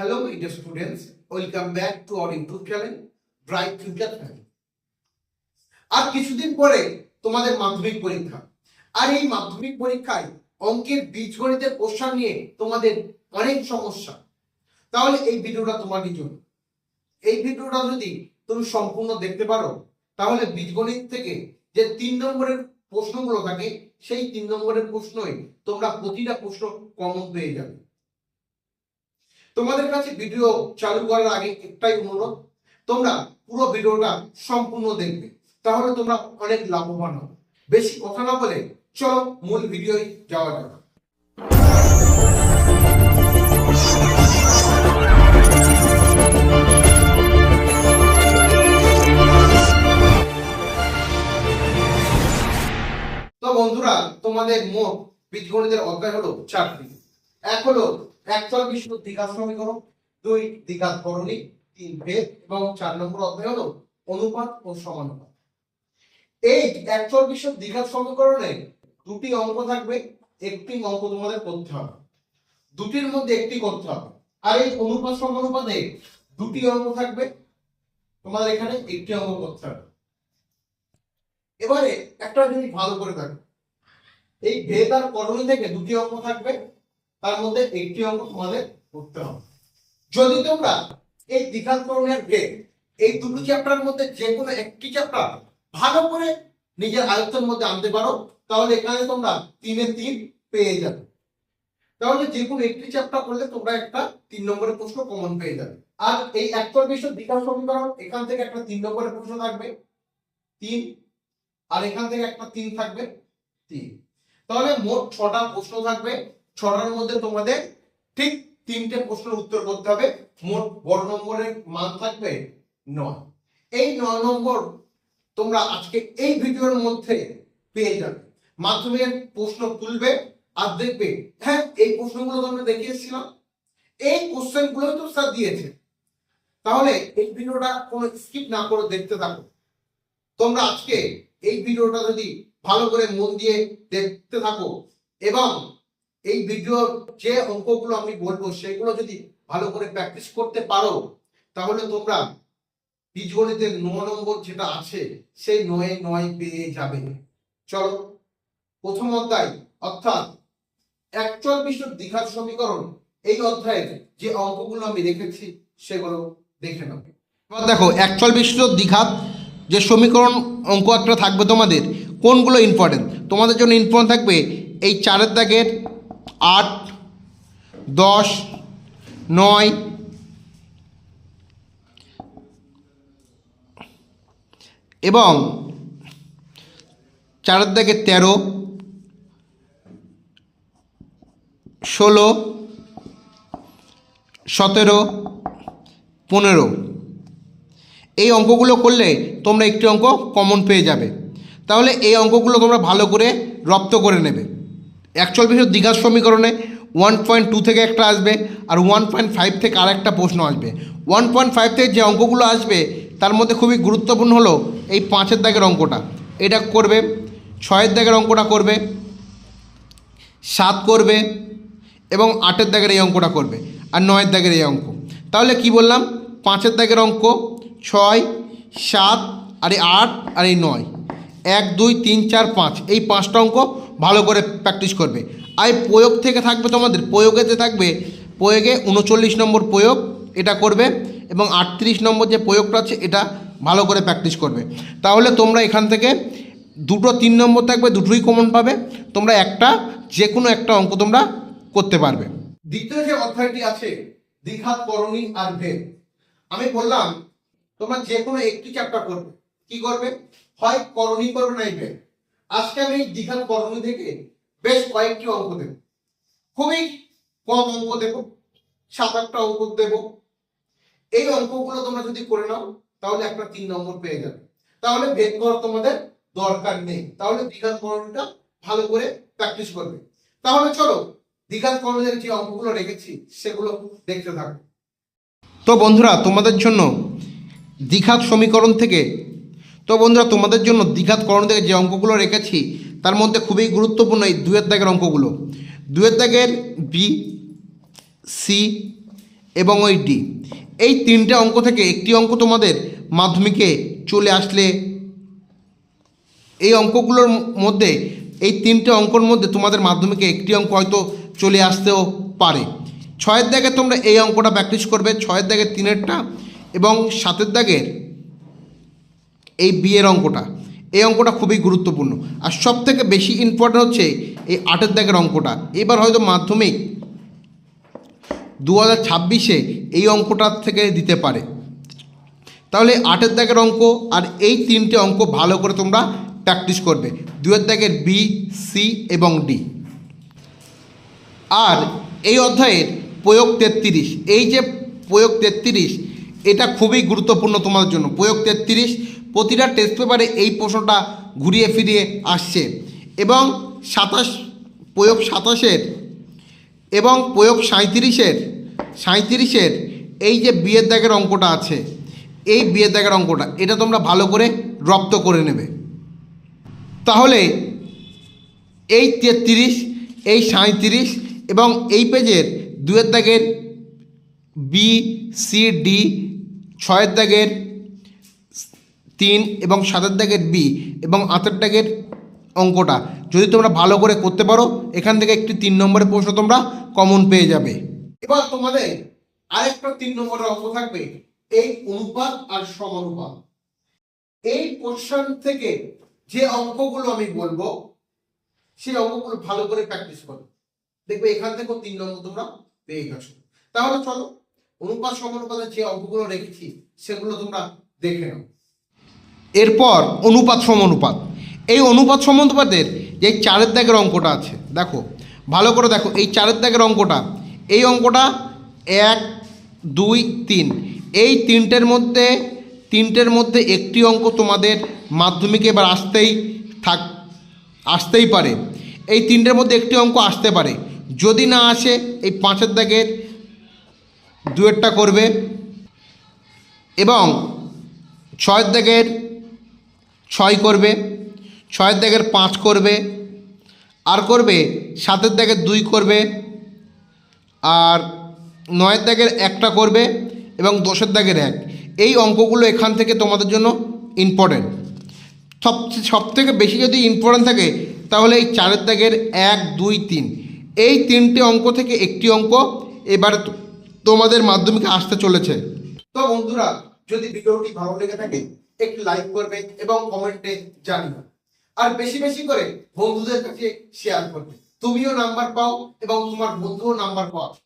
Hello, my dear students. Welcome back to our YouTube channel, Bright Future Family. আর কিছুদিন পরে তোমাদের মাধ্যমিক পরীক্ষা। আর এই মাধ্যমিক পরীক্ষায় অঙ্কের বীজগণিতের কোশ্চেন নিয়ে তোমাদের অনেক সমস্যা। তাহলে এই ভিডিওটা তোমাদের জন্য। এই ভিডিওটা যদি তুমি সম্পূর্ণ দেখতে পারো, তাহলে বীজগণিত থেকে যে 3 নম্বরের প্রশ্নগুলো থাকে, সেই 3 নম্বরের প্রশ্নই তোমরা প্রতিটা প্রশ্ন কমন পেয়ে যাবে। তোমাদের কাছে ভিডিও চালু করার আগে একটাই অনুরোধ, তোমরা পুরো ভিডিওটা সম্পূর্ণ দেখবে, তাহলে তোমরা অনেক লাভবান হবে। বেশি কথা না বলে চলো মূল ভিডিওয় যাওয়া যাক। তো বন্ধুরা, তোমাদের মোট বীজগণিতের অধ্যায় হলো 4টি। এক হলো একচল বিশুদ্ধ দ্বিঘাত সমীকরণ, 2 দ্বিঘাত করণী, 3 ভেদ এবং 4 নম্বর অধ্যায় হলো অনুপাত ও সমানুপাত। এই একচল বিশুদ্ধ দ্বিঘাত সমীকরণে দুটি অঙ্ক থাকবে, একটি অঙ্ক তোমাদের করতে হবে, দুটির মধ্যে একটি করতে হবে। আর এই অনুপাত সমানুপাতে দুটি অঙ্ক থাকবে, তোমাদের এখানে একটি অঙ্ক করতে হবে। এবারে একটা জিনিস ভালো করে দেখো, এই ভেদ আর করণী থেকে দুটি অঙ্ক থাকবে, তার মধ্যে একটি অঙ্ক তোমাদের করতে হবে। যদি তোমরা এই দ্বিঘাত করণের ভেদ এই দুটো চ্যাপ্টারের মধ্যে যে কোনো একটি চ্যাপ্টার ভালো করে নিজের আয়ত্তের মধ্যে আনতে পারো, তাহলে এখানে তোমরা 3-এ 3 পেয়ে যাবে। তাহলে যে কোনো একটি চ্যাপ্টার করলে তোমরা একটা 3 নম্বরের প্রশ্ন কমন পেয়ে যাবে। আর এই একচল বিশুদ্ধ দ্বিঘাত সমীকরণ, এখান থেকে একটা 3 নম্বরের প্রশ্ন থাকবে 3, আর এখান থেকে একটা 3 থাকবে 3। তাহলে মোট 6টা প্রশ্ন থাকবে, 6টার মধ্যে তোমাদের ঠিক 3টে প্রশ্নের উত্তর করতে হবে। মোট বড় নম্বরের মান থাকবে 9। এই 9 নম্বর তোমরা আজকে এই ভিডিওর মধ্যে পেয়ে যাবে। মাধ্যমিকের প্রশ্ন তুলবে আর দেখবে, হ্যাঁ এই প্রশ্নগুলো তোমরা দেখিয়েছিলাম, এই কোশ্চেনগুলো তো স্যার দিয়েছে। তাহলে এই ভিডিওটা কোনো স্কিপ না করে দেখতে থাকো। তোমরা আজকে এই ভিডিওটা যদি ভালো করে মন দিয়ে দেখতে থাকো এবং এই ভিডিওর যে অঙ্কগুলো আমি বলবো সেগুলো যদি ভালো করে প্র্যাকটিস করতে পারো, তাহলে তোমরা বীজগণিতের 9 নম্বর যেটা আছে সেই 9-এ 9 পেয়ে যাবে। চলো প্রথম অধ্যায় অর্থাৎ একচল বিশুদ্ধ দ্বিঘাত সমীকরণ, এই অধ্যায়ের যে অঙ্কগুলো আমি রেখেছি সেগুলো দেখে নাও। এবার দেখো, একচল বিশুদ্ধ দ্বিঘাত যে সমীকরণ অঙ্ক একটা থাকবে, তোমাদের কোনগুলো ইম্পর্টেন্ট? তোমাদের জন্য ইম্পর্টেন্ট থাকবে এই 4-এর দাগের 8, 10, 9 এবং 4-এর দাগের 13, 16, 17, 15। এই অঙ্কগুলো করলে তোমরা একটি অঙ্ক কমন পেয়ে যাবে। তাহলে এই অঙ্কগুলো তোমরা ভালো করে রপ্ত করে নেবে। একচল বিশুদ্ধ দ্বিঘাত সমীকরণে 1.2 থেকে একটা আসবে, আর 1.5 থেকে আর একটা প্রশ্ন আসবে। 1.5 থেকে যে অঙ্কগুলো আসবে তার মধ্যে খুবই গুরুত্বপূর্ণ হলো এই 5-এর দাগের অঙ্কটা, এটা করবে, 6-এর দাগের অঙ্কটা করবে, 7 করবে এবং 8-এর দাগের এই অঙ্কটা করবে, আর 9-এর দাগের এই অঙ্ক। তাহলে কি বললাম, 5-এর দাগের অঙ্ক 6, 7 আর এই 8 আর এই 9, 1, 2, 3, 4, 5, এই 5টা অঙ্ক ভালো করে প্র্যাকটিস করবে। আর প্রয়োগ থেকে থাকবে তোমাদের, প্রয়োগেতে থাকবে, প্রয়োগে 39 নম্বর প্রয়োগ, এটা করবে এবং 38 নম্বর যে প্রয়োগটা আছে এটা ভালো করে প্র্যাকটিস করবে। তাহলে তোমরা এখান থেকে 2টো 3 নম্বর থাকবে, দুটোই কমন পাবে। তোমরা যে কোনো একটা অঙ্ক তোমরা করতে পারবে। দ্বিতীয় যে অধ্যায়টি আছে দ্বিঘাত করণী আর ভেদ, আমি বললাম তোমরা যে কোনো একটি চ্যাপ্টার করবে। কি করবে? হয় করণী করবে নাই ভেদ। আজকে আমি দ্বিঘাত করণী থেকে বেশ কয়েকটি অঙ্ক দেব, খুবই কম অঙ্ক দেব, 7-8টা অঙ্ক দেব। এই অঙ্কগুলো তোমরা যদি করে নাও তাহলে একটা 3 নম্বর পেয়ে যাবে। তাহলে ভেদ করার তোমাদের দরকার নেই, তাহলে দ্বিঘাত করণীটা ভালো করে প্র্যাকটিস করবে। তাহলে চলো দ্বিঘাত করণের যে অঙ্কগুলো রেখেছি সেগুলো দেখতে থাকো। তো বন্ধুরা, তোমাদের জন্য দ্বিঘাত সমীকরণ থেকে দ্বিঘাত করণ থেকে যে অঙ্কগুলো রেখেছি তার মধ্যে খুবই গুরুত্বপূর্ণ এই 2-এর দাগের অঙ্কগুলো। 2-এর দাগের বি, সি এবং ওই ডি, এই তিনটে অঙ্ক থেকে একটি অঙ্ক তোমাদের মাধ্যমিকে চলে আসলে, এই অঙ্কগুলোর মধ্যে, এই তিনটে অঙ্কর মধ্যে তোমাদের মাধ্যমিকে একটি অঙ্ক হয়তো চলে আসতেও পারে। 6-এর দাগে তোমরা এই অঙ্কটা প্র্যাকটিস করবে, 6-এর দাগের 3-এরটা এবং 7-এর দাগের এই বিয়ের অঙ্কটা। এই অঙ্কটা খুবই গুরুত্বপূর্ণ। আর সব থেকে বেশি ইম্পর্টেন্ট হচ্ছে এই 8-এর দাগের অঙ্কটা। এবার হয়তো মাধ্যমিক 2026-এ এই অঙ্কটার থেকে দিতে পারে। তাহলে 8-এর দাগের অঙ্ক আর এই তিনটে অঙ্ক ভালো করে তোমরা প্র্যাকটিস করবে, 2-এর দাগের বি, সি এবং ডি। আর এই অধ্যায়ের প্রয়োগ 33, এই যে প্রয়োগ 33, এটা খুবই গুরুত্বপূর্ণ তোমাদের জন্য। প্রয়োগ 33 প্রতিটা টেস্ট পেপারে এই প্রশ্নটা ঘুরিয়ে ফিরিয়ে আসছে। এবং 27, প্রয়োগ 27-এর এবং প্রয়োগ 37-এর এই যে বিয়ের দাগের অঙ্কটা আছে, এই বিয়ের দাগের অঙ্কটা, এটা তোমরা ভালো করে রপ্ত করে নেবে। তাহলে এই 33, এই 37 এবং এই পেজের 2-এর দাগের বি, সি, ডি, 6-এর দাগের 3 এবং 7-এর দাগের বি এবং 8-এর দাগের অঙ্কটা যদি তোমরা ভালো করে করতে পারো, এখান থেকে একটি 3 নম্বরের প্রশ্ন তোমরা কমন পেয়ে যাবে। এবার তোমাদের আরেকটা 3 নম্বরের অঙ্ক থাকবে, এই অনুপাত আর সমানুপাত। এই কোশ্চেন থেকে যে অঙ্কগুলো আমি বলবো, সেই অঙ্কগুলো ভালো করে প্র্যাকটিস করো, দেখবে এখান থেকেও 3 নম্বর তোমরা পেয়ে গেছো। তাহলে চলো অনুপাত সমানুপাতের যে অঙ্কগুলো রেখেছি সেগুলো তোমরা দেখে নাও। এরপর অনুপাত সমানুপাত। এই অনুপাত সমানুপাতের যে 4-এর দাগের অঙ্কটা আছে, দেখো ভালো করে দেখো, এই 4-এর দাগের অঙ্কটা, এই অঙ্কটা 1, 2, 3, এই তিনটের মধ্যে একটি অঙ্ক তোমাদের মাধ্যমিকে এবার আসতেই পারে। এই তিনটের মধ্যে একটি অঙ্ক আসতে পারে। যদি না আসে, এই 5-এর দাগের 2-এরটা করবে এবং 6-এর দাগের 6 করবে, 6-এর দাগের 5 করবে, আর করবে 7-এর দাগের 2 করবে, আর 9-এর দাগের 1টা করবে এবং 10-এর দাগের 1। এই অঙ্কগুলো এখান থেকে তোমাদের জন্য ইম্পর্টেন্ট। সব থেকে বেশি যদি ইম্পর্টেন্ট থাকে তাহলে এই 4-এর দাগের 1, 2, 3, এই তিনটে অঙ্ক থেকে একটি অঙ্ক এবার তোমাদের মাধ্যমিকে আসতে চলেছে। তো বন্ধুরা, যদি ভিডিওটি ভালো লেগে থাকে একটু লাইক করবে এবং কমেন্টে জানিও, আর বেশি বেশি করে বন্ধুদের কাছে শেয়ার করবে। তুমিও নাম্বার পাও এবং তোমার বন্ধুও নাম্বার পাও।